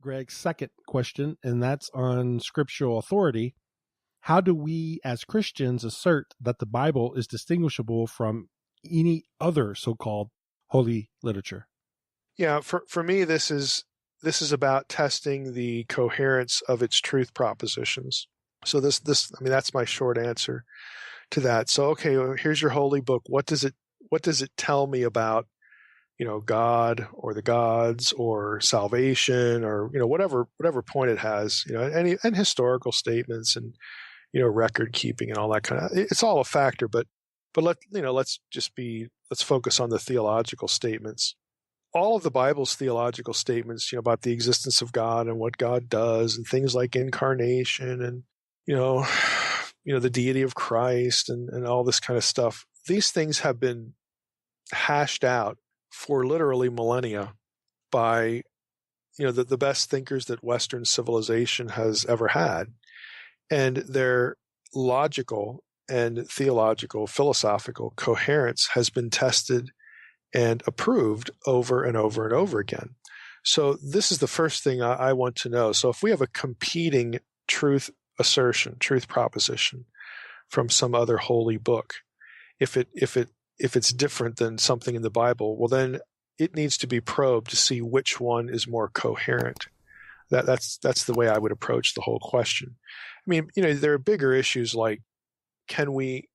Greg's second question, and that's on scriptural authority. How do we as Christians assert that the Bible is distinguishable from any other so-called holy literature? Yeah, for me, this is about testing the coherence of its truth propositions. So this I mean, that's my short answer to that. So okay, well, here's your holy book. What does it tell me about, God or the gods or salvation or, whatever point it has, and historical statements and, record keeping and all that kind of, it's all a factor, but let's focus on the theological statements. All of the Bible's theological statements, about the existence of God and what God does and things like incarnation and, the deity of Christ and all this kind of stuff. These things have been hashed out for literally millennia by, the best thinkers that Western civilization has ever had. And their logical and theological, philosophical coherence has been tested and approved over and over and over again. So this is the first thing I want to know. So if we have a competing truth assertion, truth proposition from some other holy book, if it's different than something in the Bible, well, then it needs to be probed to see which one is more coherent. That's the way I would approach the whole question. I mean, there are bigger issues like can we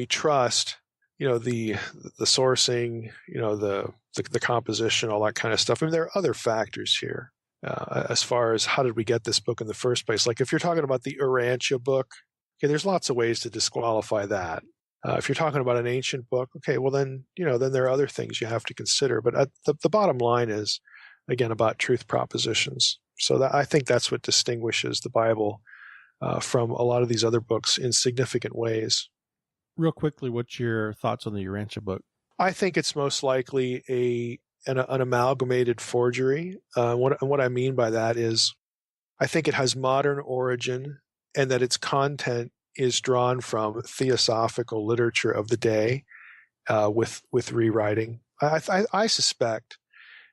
trust, the sourcing, the composition, all that kind of stuff. I mean, there are other factors here as far as how did we get this book in the first place. Like if you're talking about the Urantia book, okay, there's lots of ways to disqualify that. If you're talking about an ancient book, okay, well then there are other things you have to consider. But the bottom line is, again, about truth propositions. So I think that's what distinguishes the Bible from a lot of these other books in significant ways. Real quickly, what's your thoughts on the Urantia book? I think it's most likely an amalgamated forgery. What I mean by that is I think it has modern origin and that its content is drawn from theosophical literature of the day with rewriting. I suspect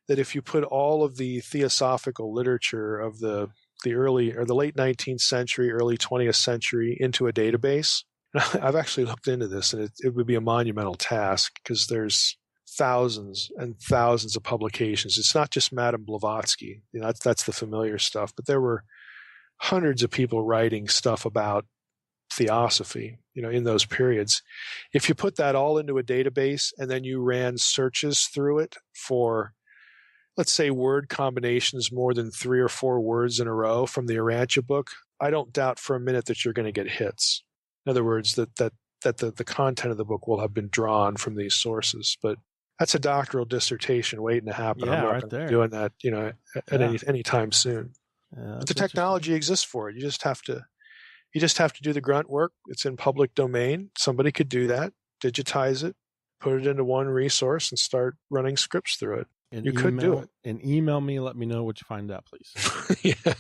that if you put all of the theosophical literature of the early or the late 19th century, early 20th century into a database, I've actually looked into this, and it would be a monumental task because there's thousands and thousands of publications. It's not just Madame Blavatsky. That's the familiar stuff, but there were hundreds of people writing stuff about theosophy, in those periods. If you put that all into a database and then you ran searches through it for, let's say, word combinations more than 3 or 4 words in a row from the Urantia book, I don't doubt for a minute that you're going to get hits. In other words, that the content of the book will have been drawn from these sources. But that's a doctoral dissertation waiting to happen. Yeah, I'm not right there. doing that, at any time soon. But the technology exists for it. You just have to do the grunt work. It's in public domain. Somebody could do that, digitize it, put it into one resource, and start running scripts through it. And you could do it. And email me. Let me know what you find out, please. Yeah.